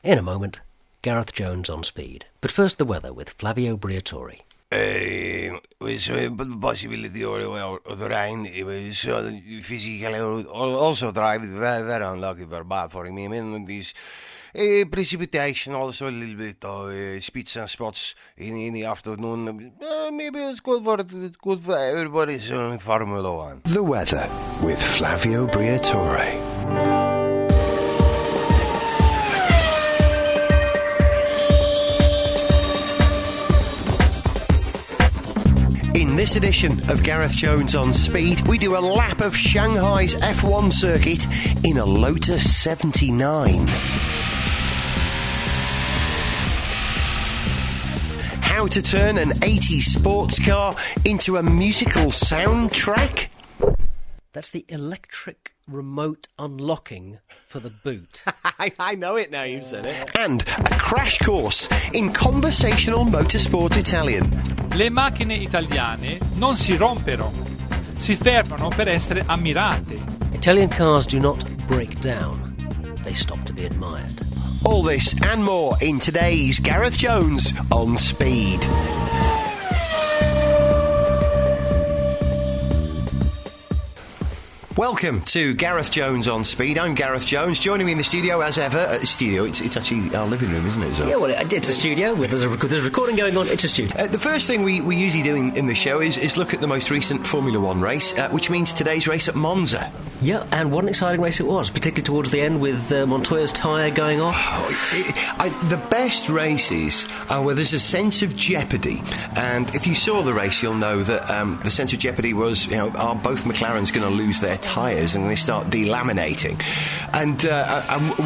In a moment, Gareth Jones on speed. But first the weather with Flavio Briatore. With the possibility of the rain, it was physically also drive very unlucky for bad for me. I mean, this precipitation, also a little bit of speeds and spots in the afternoon. Maybe it's good for everybody's Formula One. The weather with Flavio Briatore. In this edition of Gareth Jones on Speed, we do a lap of Shanghai's F1 circuit in a Lotus 79. How to turn an 80s sports car into a musical soundtrack? That's the electric remote unlocking for the boot. I know it now, you've said it. And a crash course in conversational motorsport Italian. Le macchine italiane non si rompero, si fermano per essere ammirate. Italian cars do not break down, they stop to be admired. All this and more in today's Gareth Jones on Speed. Welcome to Gareth Jones on Speed. I'm Gareth Jones. Joining me in the studio as ever. It's actually our living room, isn't it? Yeah, well, it's a studio. There's a recording going on. It's a studio. The first thing we usually do in the show is look at the most recent Formula One race, which means today's race at Monza. Yeah, and what an exciting race it was, particularly towards the end with Montoya's tyre going off. The best races are where there's a sense of jeopardy. And if you saw the race, you'll know that the sense of jeopardy was, are both McLarens going to lose their tyres and they start delaminating? And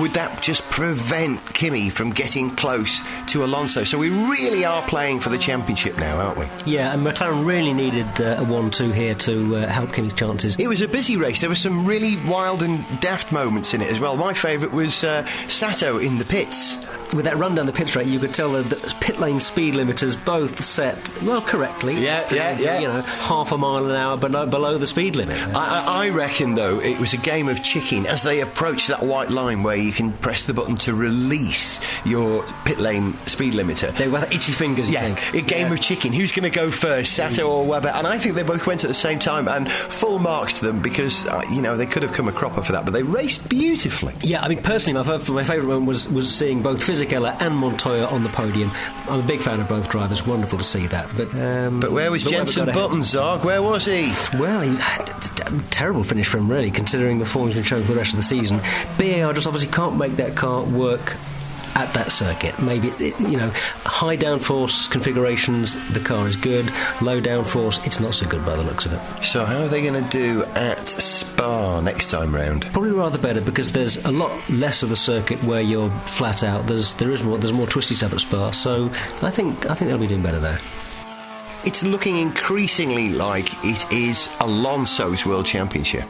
would that just prevent Kimi from getting close to Alonso? So we really are playing for the championship now, aren't we? Yeah, and McLaren really needed a 1-2 here to help Kimi's chances. It was a busy race. There were some really wild and daft moments in it as well. My favourite was Sato in the pits. With that run down the pit straight, you could tell that the pit lane speed limiters both set, well, correctly. Yeah. Half a mile an hour below the speed limit. I reckon, though, it was a game of chicken as they approached that white line where you can press the button to release your pit lane speed limiter. They were itchy fingers, you think. A game of chicken. Who's going to go first, Sato or Webber? And I think they both went at the same time, and full marks to them because, they could have come a cropper for that, but they raced beautifully. Yeah, I mean, personally, my favourite moment was seeing both Fisichella and Montoya on the podium. I'm a big fan of both drivers. Wonderful to see that. But where was Jenson Button, Zarg? Where was he? Well, he was a terrible finish for him, really, considering the form he's been showing for the rest of the season. BAR just obviously can't make that car work at that circuit. Maybe, high downforce configurations, the car is good. Low downforce, it's not so good by the looks of it. So how are they going to do at Spa next time round? Probably rather better, because there's a lot less of the circuit where you're flat out. There's more twisty stuff at Spa, so I think they'll be doing better there. It's looking increasingly like it is Alonso's World Championship,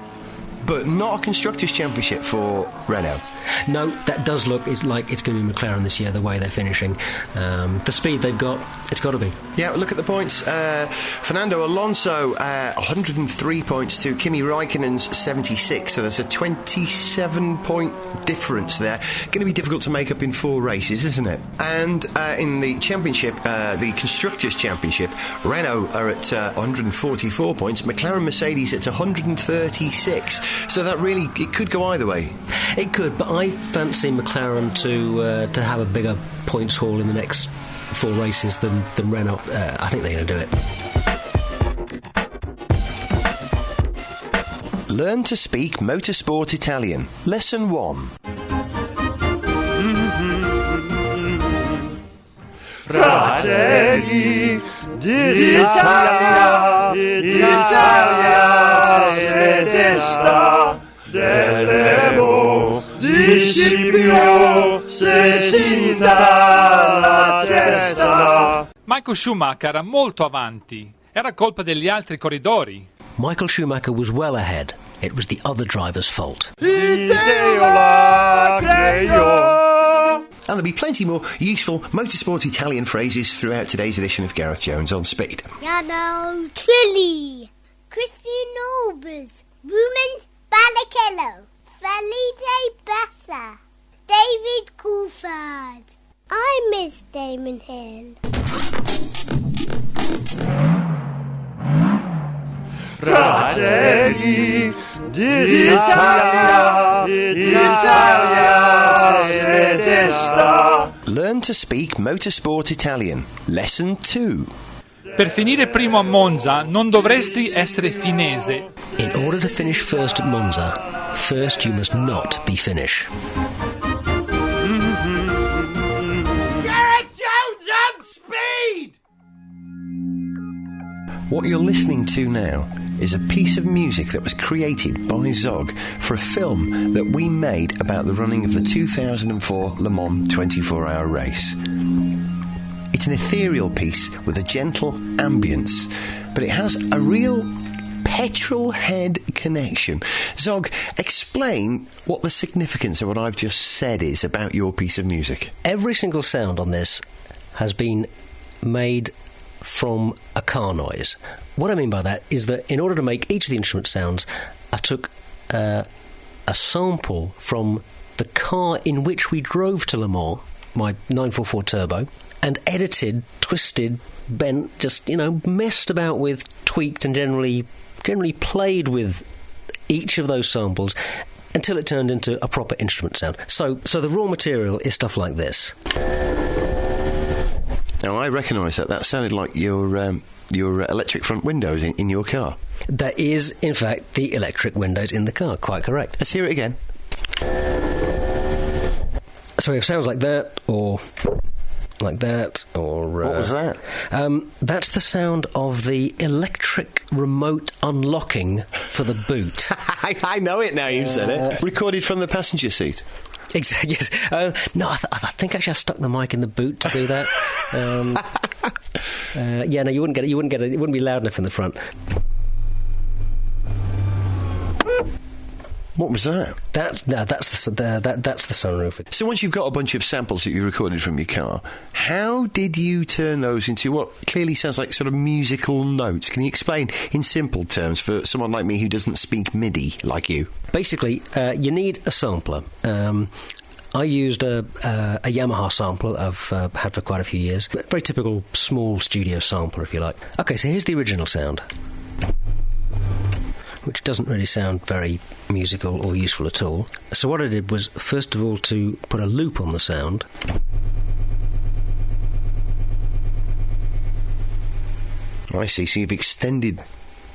but not a Constructors' Championship for Renault. No, that does look like it's going to be McLaren this year, the way they're finishing. The speed they've got, it's got to be. Yeah, look at the points. Fernando Alonso, 103 points to Kimi Raikkonen's 76, so there's a 27-point difference there. Going to be difficult to make up in 4 races, isn't it? And in the championship, the Constructors' Championship, Renault are at 144 points, McLaren Mercedes at 136. So that really, it could go either way. It could, but I fancy McLaren to have a bigger points haul in the next 4 races than Renault. I think they're going to do it. Learn to speak motorsport Italian. Lesson 1. Fratelli d'Italia, Italia è testa dell'Evo di Scipio se si dà la testa. Michael Schumacher era molto avanti. Era colpa degli altri corridori. Michael Schumacher was well ahead. It was the other driver's fault. Dio la creò. And there'll be plenty more useful motorsport Italian phrases throughout today's edition of Gareth Jones on Speed. Piano Trilli, Crispy Norbers, Rumens Balakello, Felice Bassa, David Coulthard. I miss Damon Hill. Fratelli d'Italia, Italia se desta. Learn to speak motorsport Italian. Lesson 2. Per finire primo a Monza non dovresti essere finese. In order to finish first at Monza, first you must not be Finnish. Gareth Jones on speed! What you're listening to now is a piece of music that was created by Zog for a film that we made about the running of the 2004 Le Mans 24-hour race. It's an ethereal piece with a gentle ambience, but it has a real petrolhead connection. Zog, explain what the significance of what I've just said is about your piece of music. Every single sound on this has been made from a car noise. What I mean by that is that in order to make each of the instrument sounds, I took a sample from the car in which we drove to Le Mans, my 944 Turbo, and edited, twisted, bent, just, messed about with, tweaked, and generally played with each of those samples until it turned into a proper instrument sound. So the raw material is stuff like this. Now, I recognise that. That sounded like your electric front windows in your car. That is, in fact, the electric windows in the car. Quite correct. Let's hear it again. So we have sounds like that, or like that, or... What was that? That's the sound of the electric remote unlocking for the boot. I know it now you've said it. Recorded from the passenger seat. Exactly. Yes. No, I think actually I stuck the mic in the boot to do that. No, you wouldn't get it. You wouldn't get it. It wouldn't be loud enough in the front. What was that? That's the sunroof. So once you've got a bunch of samples that you recorded from your car, how did you turn those into what clearly sounds like sort of musical notes? Can you explain in simple terms for someone like me who doesn't speak MIDI like you? Basically, you need a sampler. I used a Yamaha sampler that I've had for quite a few years. Very typical small studio sampler, if you like. Okay, so here's the original sound, which doesn't really sound very musical or useful at all. So what I did was, first of all, to put a loop on the sound. I see, so you've extended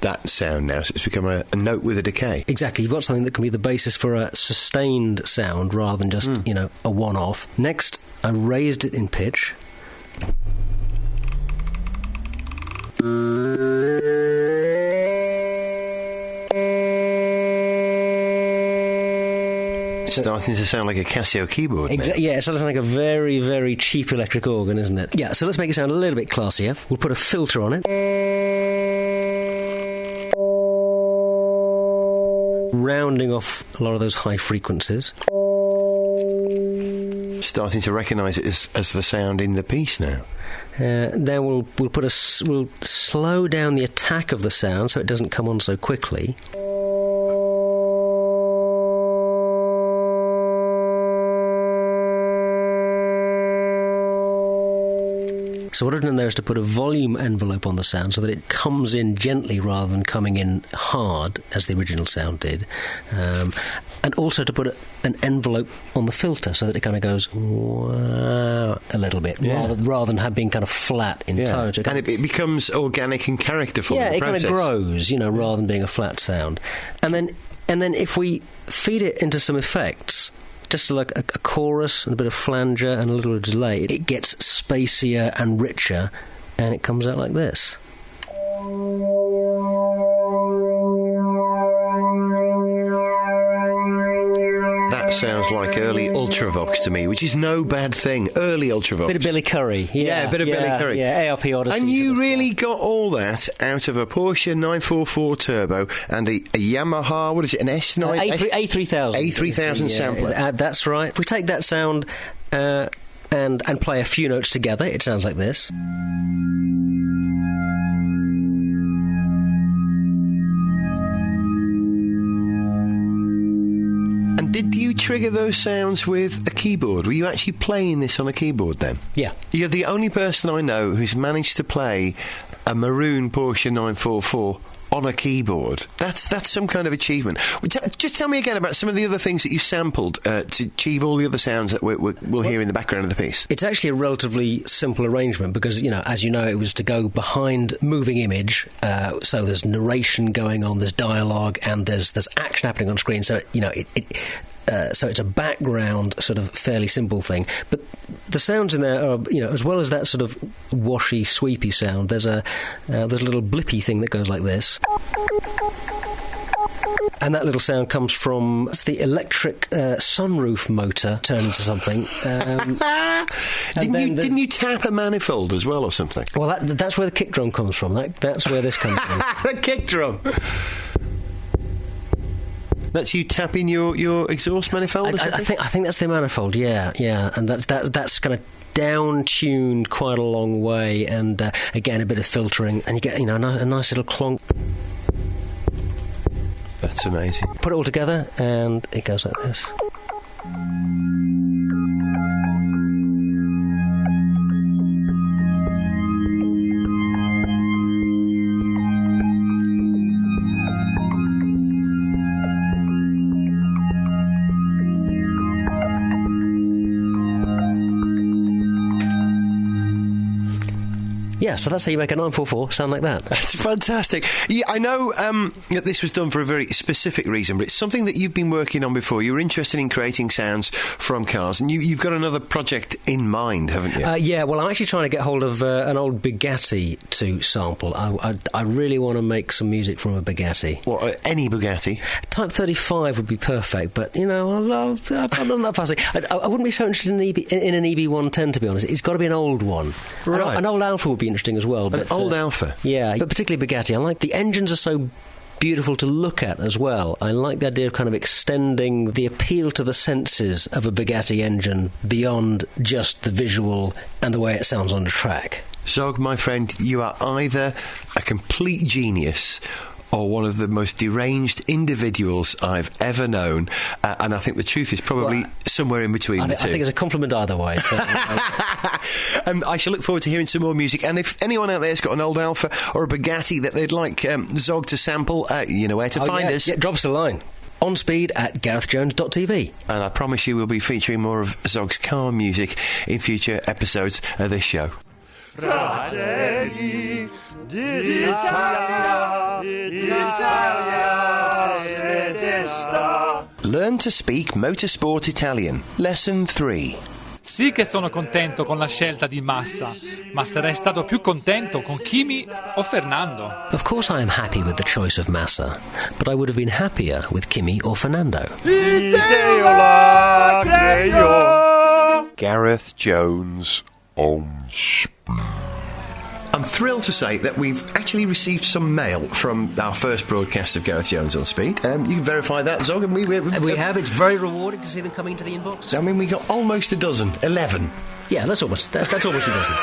that sound now, so it's become a note with a decay. Exactly, you've got something that can be the basis for a sustained sound rather than just, a one-off. Next, I raised it in pitch. Starting to sound like a Casio keyboard. Yeah, it sounds like a very, very cheap electric organ, isn't it? Yeah, so let's make it sound a little bit classier. We'll put a filter on it. Rounding off a lot of those high frequencies. Starting to recognise it as the sound in the piece now. Then we'll slow down the attack of the sound so it doesn't come on so quickly. So what I've done there is to put a volume envelope on the sound so that it comes in gently rather than coming in hard, as the original sound did. And also to put an envelope on the filter so that it kind of goes wow a little bit, rather than being kind of flat in tone. So and it becomes organic and characterful. Yeah, in the it kind of process. grows, rather than being a flat sound. And then if we feed it into some effects, just like a chorus and a bit of flanger and a little bit of delay, it gets spacier and richer, and it comes out like this. That sounds like early Ultravox to me, which is no bad thing. Early Ultravox. Bit of Billy Curry. Yeah, a bit of Billy Curry. Yeah, ARP Odyssey. And you really got all that out of a Porsche 944 Turbo and a Yamaha, what is it, an S9? A3000. A3000 sampler. That's right. If we take that sound and play a few notes together, it sounds like this. Did you trigger those sounds with a keyboard? Were you actually playing this on a keyboard then? Yeah. You're the only person I know who's managed to play a maroon Porsche 944 on a keyboard. That's some kind of achievement. Just tell me again about some of the other things that you sampled to achieve all the other sounds that we'll hear in the background of the piece. It's actually a relatively simple arrangement because, as you know, it was to go behind moving image, so there's narration going on, there's dialogue, and there's action happening on screen, so, so it's a background sort of fairly simple thing. But the sounds in there are, as well as that sort of washy, sweepy sound, there's a little blippy thing that goes like this. And that little sound comes from the electric sunroof motor turned into something. Didn't you tap a manifold as well or something? Well, that's where the kick drum comes from. That's where this comes from. The kick drum! That's you tapping your exhaust manifold or something? I think that's the manifold, yeah. And that's kind of down-tuned quite a long way, and again, a bit of filtering, and you get, a nice little clonk. That's amazing. Put it all together, and it goes like this. Yeah, so that's how you make a 944 sound like that. That's fantastic. Yeah, I know that this was done for a very specific reason, but it's something that you've been working on before. You were interested in creating sounds from cars, and you've got another project in mind, haven't you? Yeah, well, I'm actually trying to get hold of an old Bugatti to sample. I really want to make some music from a Bugatti. What, any Bugatti? Type 35 would be perfect, but, I'm not that fussy. I wouldn't be so interested in an EB110, to be honest. It's got to be an old one. Right. An old Alfa would be interesting as well. An old Alfa? Yeah, but particularly Bugatti. I like the engines are so beautiful to look at as well. I like the idea of kind of extending the appeal to the senses of a Bugatti engine beyond just the visual and the way it sounds on the track. Zog, my friend, you are either a complete genius or one of the most deranged individuals I've ever known, and I think the truth is probably somewhere in between the two. I think it's a compliment either way. So, I shall look forward to hearing some more music, and if anyone out there's got an old Alfa or a Bugatti that they'd like Zog to sample, you know where to find us. Yeah, drop us a line. On speed at GarethJones.tv. And I promise you we'll be featuring more of Zog's car music in future episodes of this show. Fratelli d'Italia, Learn to speak motorsport Italian. Lesson 3. Sì che sono contento con la scelta di Massa, ma sarei stato più contento con Kimi o Fernando. Of course I am happy with the choice of Massa, but I would have been happier with Kimi or Fernando. Gareth Jones on speed. I'm thrilled to say that we've actually received some mail from our first broadcast of Gareth Jones on Speed. You can verify that, Zog. And we have. It's very rewarding to see them coming into the inbox. I mean, we got almost a dozen. 11. Yeah, that's almost a dozen.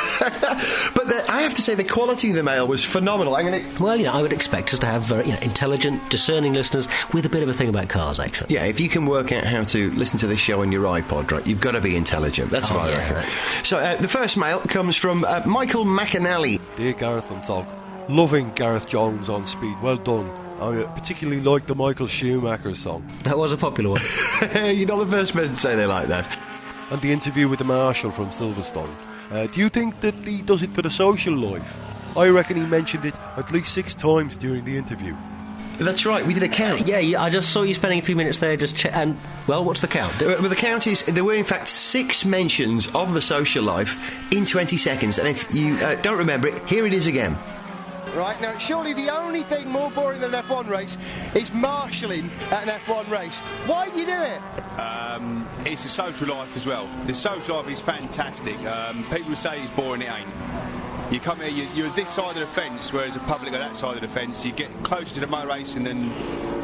But I have to say, the quality of the mail was phenomenal. Well, I would expect us to have very intelligent, discerning listeners with a bit of a thing about cars, actually. Yeah, if you can work out how to listen to this show on your iPod, right, you've got to be intelligent. That's what I reckon. So, the first mail comes from Michael McAnally. Dear Gareth and Zog, loving Gareth Jones on Speed. Well done. I particularly like the Michael Schumacher song. That was a popular one. You're not the first person to say they like that. And the interview with the Marshal from Silverstone. Do you think that he does it for the social life? I reckon he mentioned it at least 6 times during the interview. That's right, we did a count. Yeah, I just saw you spending a few minutes there and, well, what's the count? Well, the count is, there were in fact 6 mentions of the social life in 20 seconds, and if you don't remember it, here it is again. Right, now surely the only thing more boring than an F1 race is marshalling at an F1 race. Why do you do it? It's a social life as well. The social life is fantastic. People say it's boring, it ain't. You come here, you're this side of the fence, whereas the public are that side of the fence. You get closer to the motor racing than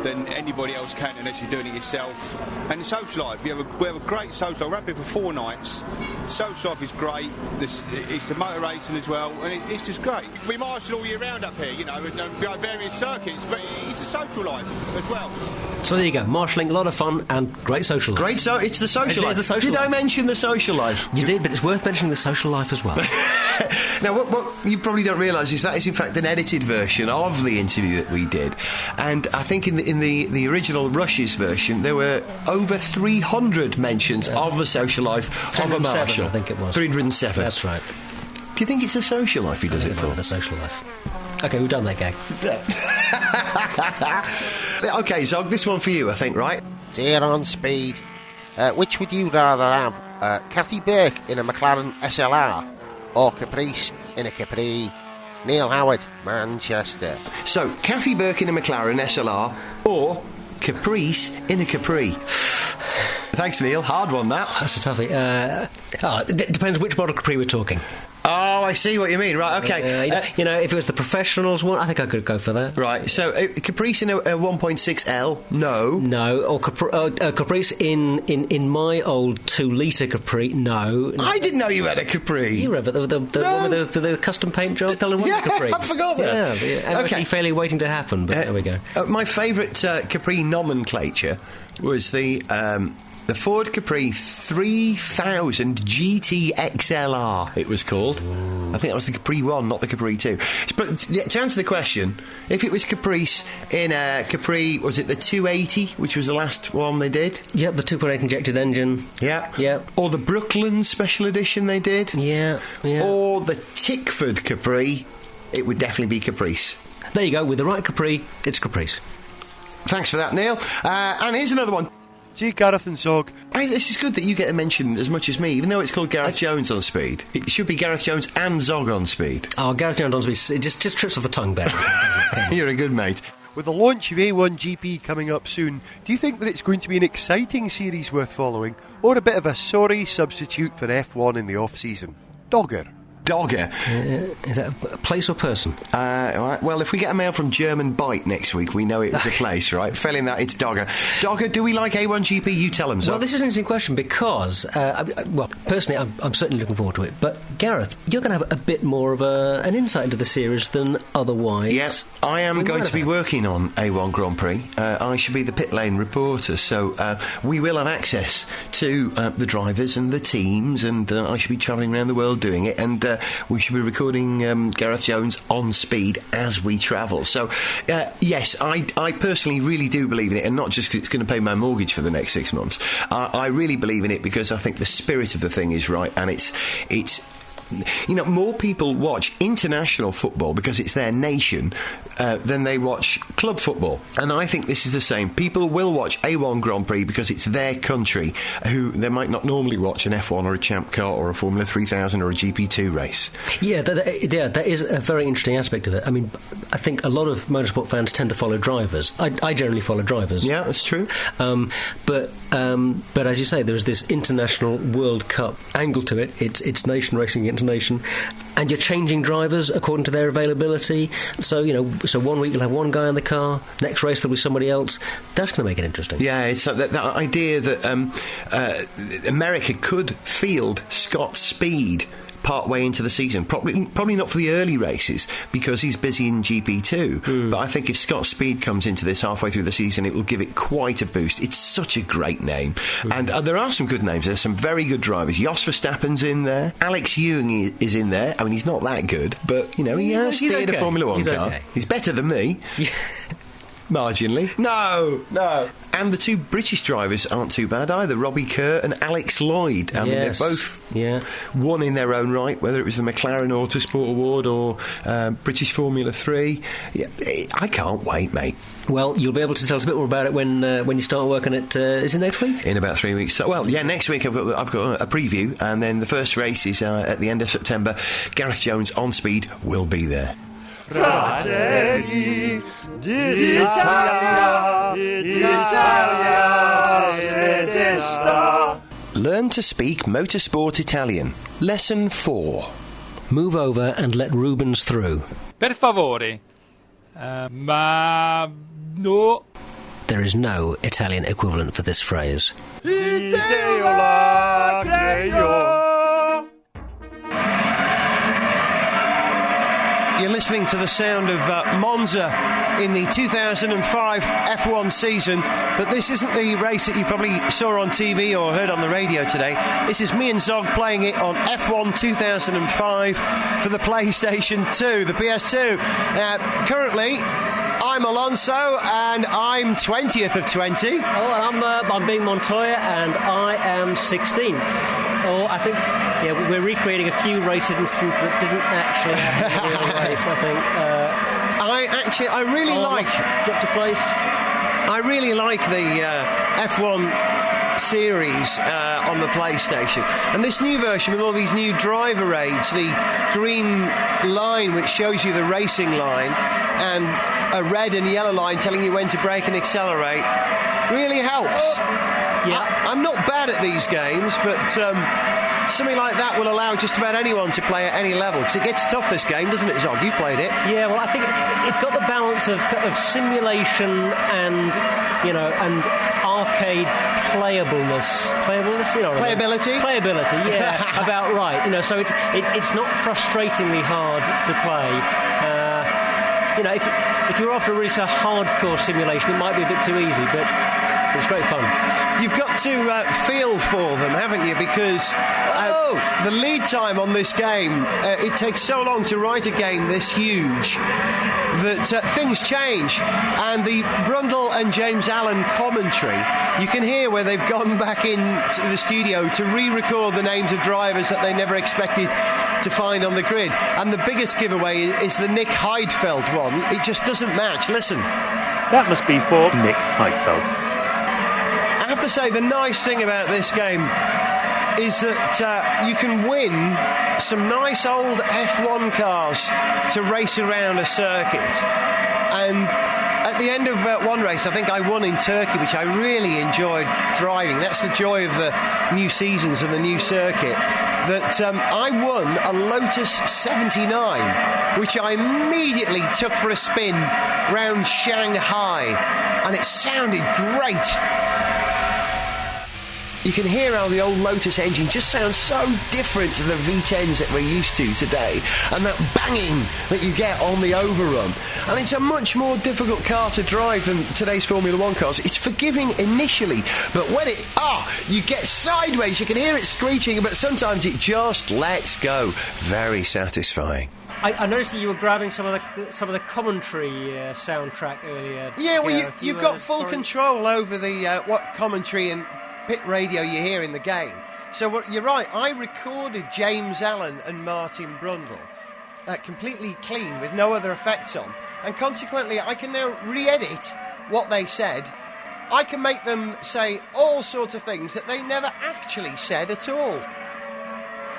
than anybody else can unless you're doing it yourself. And the social life, we have a great social life. We're up here for 4 nights. Social life is great. It's the motor racing as well, and it's just great. We marshal all year round up here, you know, and we have various circuits, but it's the social life as well. So there you go, marshalling, a lot of fun and great social life. It's the social life. The social did life. I mention the social life? You did, but it's worth mentioning the social life as well. Now, what you probably don't realise is that is in fact an edited version of the interview that we did, and I think in the original Rush's version there were over 300 mentions of the social life of a marshal. I think it was 307. That's right. Do you think it's the social life he does it for? The social life. Okay, we've done that gag. Okay, Zog, this one for you, I think, right? Dear on speed. Which would you rather have? Kathy Burke in a McLaren SLR or Caprice in a Capri? Neil Howard, Manchester. So, Kathy Burke in a McLaren SLR or Caprice in a Capri? Thanks, Neil. Hard one, that. That's a toughie. It depends which model Capri we're talking. Oh, I see what you mean. Right, okay. You know, if it was the professionals one, I think I could go for that. Right, so Caprice in a 1.6L, no. No, or Caprice in my old 2-litre Capri, no. I didn't know you had a Capri. You remember the one with the custom paint job? Capri. I forgot that. Yeah, okay. Fairly waiting to happen, but there we go. My favourite Capri nomenclature was the Ford Capri 3000 GT XLR, it was called. Ooh. I think that was the Capri 1, not the Capri 2. But to answer the question, if it was Caprice in a Capri, was it the 280, which was the last one they did? Yep, the 2.8 injected engine. Yeah. Or the Brooklyn Special Edition they did. Yeah. Or the Tickford Capri, it would definitely be Caprice. There you go, with the right Capri, it's Caprice. Thanks for that, Neil. And here's another one. See, Gareth and Zog. This is good that you get a mention as much as me, even though it's called Gareth Jones on speed. It should be Gareth Jones and Zog on speed. Oh, Gareth Jones on speed, it just trips off the tongue better. You're a good mate. With the launch of A1GP coming up soon, do you think that it's going to be an exciting series worth following, or a bit of a sorry substitute for F1 in the off-season? Dogger. Is that a place or person? Well, if we get a mail from German Byte next week, we know it was a place, right? Failing that, it's Dogger. Dogger, do we like A1GP? You tell them, so. Well, this is an interesting question because, personally, I'm certainly looking forward to it. But, Gareth, you're going to have a bit more of an insight into the series than otherwise. Yes, I am going to be working on A1 Grand Prix. I should be the pit lane reporter, so we will have access to the drivers and the teams, and I should be travelling around the world doing it, and we should be recording Gareth Jones on speed as we travel. So, yes, I personally really do believe in it, and not just because it's going to pay my mortgage for the next 6 months. I really believe in it because I think the spirit of the thing is right, and it's you know, more people watch international football because it's their nation than they watch club football. And I think this is the same. People will watch A1 Grand Prix because it's their country, who they might not normally watch an F1 or a Champ Car or a Formula 3000 or a GP2 race. Yeah, that is a very interesting aspect of it. I mean, I think a lot of motorsport fans tend to follow drivers. I generally follow drivers. Yeah, that's true. But as you say, there's this international World Cup angle to it. It's nation racing against nation, and you're changing drivers according to their availability. So, you know, so one week you'll have one guy in the car, next race there'll be somebody else. That's going to make it interesting. Yeah, it's that idea that America could field Scott Speed part way into the season. Probably not for the early races because he's busy in GP2. But I think if Scott Speed comes into this halfway through the season, it will give it quite a boost. It's such a great name. And there are some good names. There's some very good drivers. Jos Verstappen's in there. Alex Ewing is in there. I mean, he's not that good, but, you know, he has steered a Formula 1 car. Okay. He's better than me. Marginally. No. And the two British drivers aren't too bad either. Robbie Kerr and Alex Lloyd. I mean, they're both won in their own right, whether it was the McLaren Autosport Award or British Formula 3. Yeah, I can't wait, mate. Well, you'll be able to tell us a bit more about it when you start working at... is it next week? In about 3 weeks. So, well, yeah, next week I've got a preview, and then the first race is at the end of September. Gareth Jones on speed will be there. Fratelli d'Italia, Italia, Learn to speak motorsport Italian. Lesson 4. Move over and let Rubens through. Per favore. Ma... no. there is no Italian equivalent for this phrase. You're listening to the sound of Monza in the 2005 F1 season, but this isn't the race that you probably saw on TV or heard on the radio today. This is me and Zog playing it on F1 2005 for the PlayStation 2, the PS2. Currently, I'm Alonso, and I'm 20th of 20. Oh, and I'm being Montoya, and I am 16th. Oh, I think, we're recreating a few race incidents that didn't actually happen in the real race, I think. I really like... Dropped a place. I really like the F1 series on the PlayStation. And this new version with all these new driver aids, the green line which shows you the racing line, and a red and yellow line telling you when to brake and accelerate, really helps. Yeah. I'm not bad at these games, but something like that will allow just about anyone to play at any level, because it gets tough, this game, doesn't it, Zog? You've played it. Yeah, well, I think it's got the balance of simulation and arcade playableness, you know what Playability? I mean? Playability, yeah, about right. So it's not frustratingly hard to play. If you're after a really hardcore simulation, it might be a bit too easy, but it's great fun. You've got to feel for them, haven't you? Because the lead time on this game, it takes so long to write a game this huge that things change. And the Brundle and James Allen commentary, you can hear where they've gone back into the studio to re-record the names of drivers that they never expected to find on the grid. And the biggest giveaway is the Nick Heidfeld one. It just doesn't match. Listen. That must be for Nick Heidfeld. I have to say, the nice thing about this game is that you can win some nice old F1 cars to race around a circuit. And at the end of one race, I think I won in Turkey, which I really enjoyed driving. That's the joy of the new seasons and the new circuit. That I won a Lotus 79, which I immediately took for a spin round Shanghai, and it sounded great. You can hear how the old Lotus engine just sounds so different to the V10s that we're used to today, and that banging that you get on the overrun. And it's a much more difficult car to drive than today's Formula 1 cars. It's forgiving initially, but when you get sideways, you can hear it screeching, but sometimes it just lets go. Very satisfying. I noticed that you were grabbing some of the commentary soundtrack earlier. Yeah, well, you've got full control over the what commentary and pit radio you hear in the game. So you're right, I recorded James Allen and Martin Brundle completely clean with no other effects on, and consequently I can now re-edit what they said. I can make them say all sorts of things that they never actually said at all.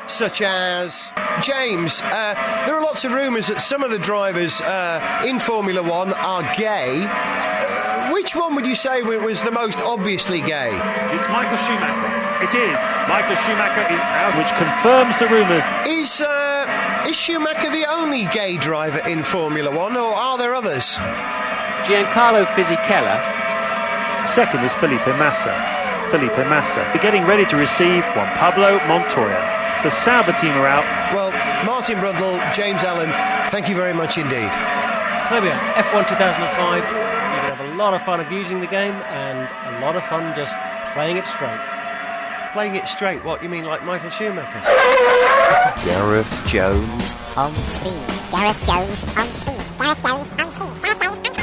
Such as, James, there are lots of rumours that some of the drivers in Formula 1 are gay. Which one would you say was the most obviously gay? It's Michael Schumacher. It is. Michael Schumacher is out, which confirms the rumours. Is Schumacher the only gay driver in Formula 1, or are there others? Giancarlo Fisichella. Second is Felipe Massa. We're getting ready to receive Juan Pablo Montoya. The Sauber team are out. Well, Martin Brundle, James Allen, thank you very much indeed. So there we are, F1 2005. You can have a lot of fun abusing the game and a lot of fun just playing it straight. Playing it straight? What, you mean like Michael Schumacher? Gareth Jones on speed. Gareth Jones on speed. Gareth Jones on speed. Gareth Jones on speed.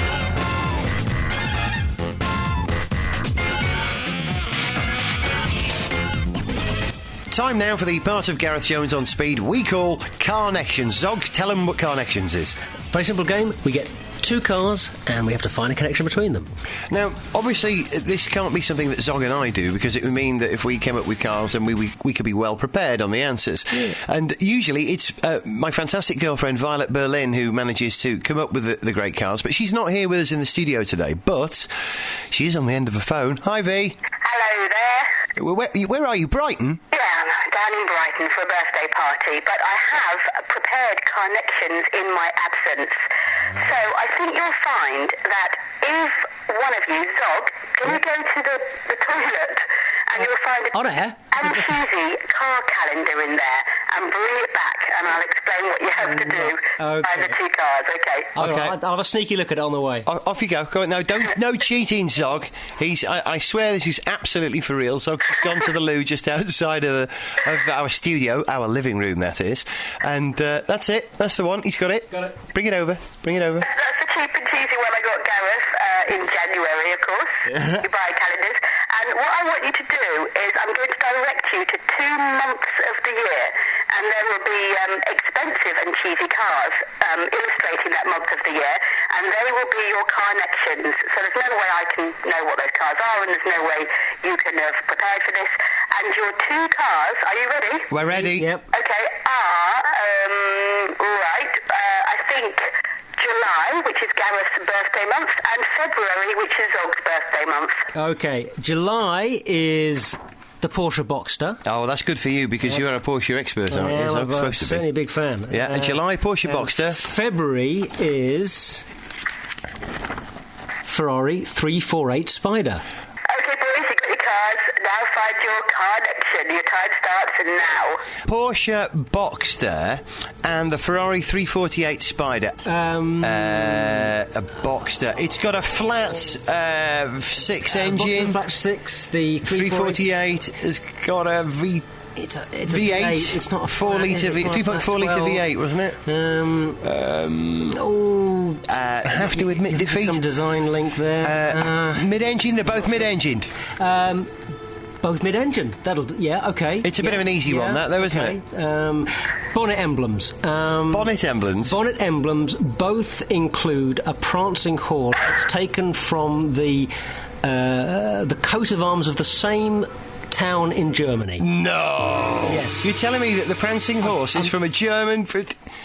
Time now for the part of Gareth Jones on speed we call Carnections. Zog, tell them what Carnections is. Very simple game. We get two cars and we have to find a connection between them. Now, obviously, this can't be something that Zog and I do, because it would mean that if we came up with cars, then we could be well prepared on the answers. Yeah. And usually it's my fantastic girlfriend, Violet Berlin, who manages to come up with the great cars, but she's not here with us in the studio today, but she is on the end of a phone. Hi, V. Hello there. Where are you, Brighton? Yeah, down in Brighton for a birthday party, but I have prepared connections in my absence. So I think you'll find that if one of you, Zog, can you go to the toilet and you'll find a cheesy car calendar in there and bring it back and I'll explain what you have to do by the two cars, okay? I'll have a sneaky look at it on the way. Off you go. Go on. No cheating, Zog. I swear this is absolutely for real. Zog's just gone to the loo just outside of our studio, our living room, that is. And that's it. That's the one. He's got it. Got it. Bring it over. That's the cheap and cheesy one I got Gareth in January, of course. You buy calendars. And what I want you to do is I'm going to direct you to 2 months of the year, and there will be expensive and cheesy cars illustrating that month of the year, and they will be your car connections. So there's no way I can know what those cars are, and there's no way you can have prepared for this. And your 2 cars, are you ready? We're ready. Yep. Okay, I think July, which is Gareth's birthday month, and February, which is Zog's birthday month. Okay, July is the Porsche Boxster. Oh, that's good for you because you're a Porsche expert, aren't you? Yeah, I'm certainly a big fan. Yeah, July Porsche Boxster. February is Ferrari 348 Spider. Okay, boys, you got your cars. Now find your car connection. Your time starts now. Porsche Boxster and the Ferrari 348 Spider. A Boxster. It's got a flat 6 engine. Flat 6. The 348 has got a V. It's a V8. It's not a 4 litre 3.4 litre V8, wasn't it? I have to admit defeat. Some design link there. Mid-engine. They're both mid-engined. Both mid-engine. Okay. It's a bit of an easy one, that, though, isn't it? Bonnet emblems. Bonnet emblems? Bonnet emblems both include a prancing horse that's taken from the coat of arms of the same town in Germany. No! Yes. You're telling me that the prancing horse is from a German...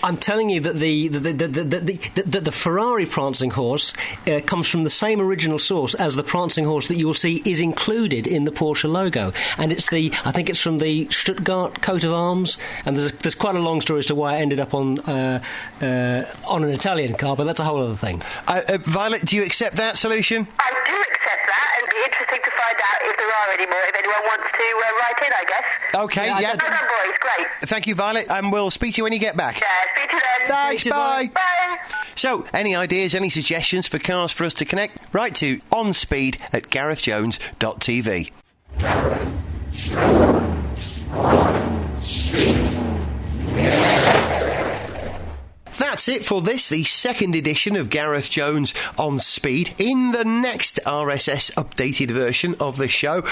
I'm telling you that the Ferrari prancing horse comes from the same original source as the prancing horse that you will see is included in the Porsche logo, and I think it's from the Stuttgart coat of arms. And there's quite a long story as to why it ended up on an Italian car, but that's a whole other thing. Violet, do you accept that solution? I do accept that, and it'd be interesting to find out if there are any more. If anyone wants to write in, I guess. Okay, yeah. Well done, boys. Great. Thank you, Violet, and we'll speak to you when you get back. Yeah, speak to you then. Thanks, bye. Bye. So, any ideas, any suggestions for cars for us to connect? Write to onspeed@garethjones.tv. That's it for this, the second edition of Gareth Jones on Speed. In the next RSS updated version of the show,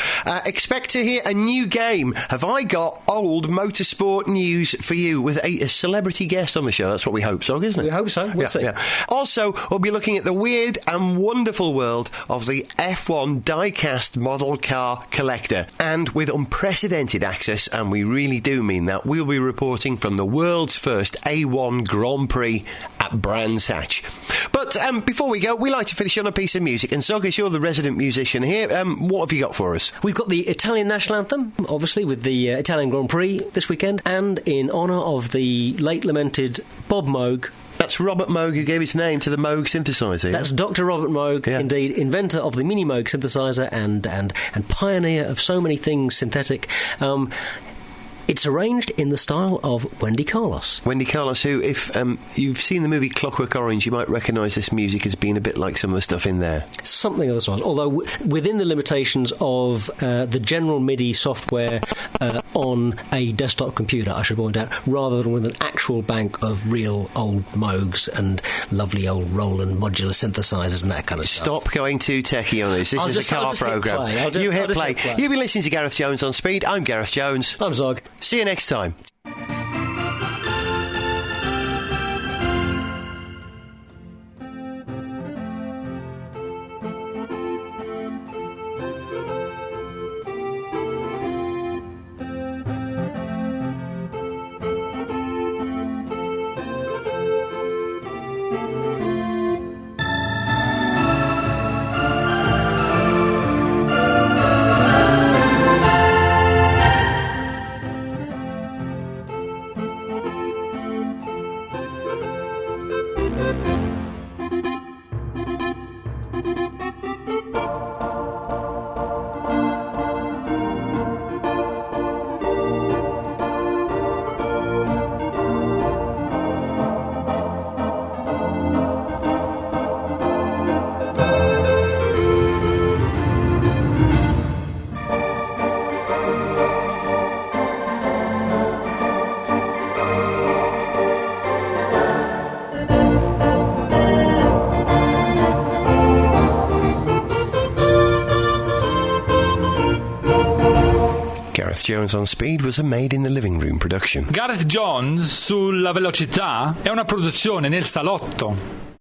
expect to hear a new game. Have I got old motorsport news for you with a celebrity guest on the show? That's what we hope so, isn't it? We hope so. We'll see. Yeah. Also, we'll be looking at the weird and wonderful world of the F1 die-cast model car collector. And with unprecedented access, and we really do mean that, we'll be reporting from the world's first A1 Grand Prix at Brands Hatch. But before we go, we like to finish on a piece of music. And Zog, you're the resident musician here. What have you got for us? We've got the Italian national anthem, obviously, with the Italian Grand Prix this weekend, and in honour of the late lamented Bob Moog. That's Robert Moog who gave his name to the Moog synthesizer. That's Dr. Robert Moog, indeed, inventor of the Mini Moog synthesizer and pioneer of so many things synthetic. It's arranged in the style of Wendy Carlos. Wendy Carlos, who, if you've seen the movie Clockwork Orange, you might recognise this music as being a bit like some of the stuff in there. Something of the sort, although within the limitations of the general MIDI software on a desktop computer, I should point out, rather than with an actual bank of real old Moogs and lovely old Roland modular synthesizers and that kind of stuff. Stop going too techie on this. This is a car programme. You hit play. You've been listening to Gareth Jones on Speed. I'm Gareth Jones. I'm Zog. See you next time. Gareth Jones on Speed was a Made in the Living Room production. Gareth Jones sulla velocità è una produzione nel salotto.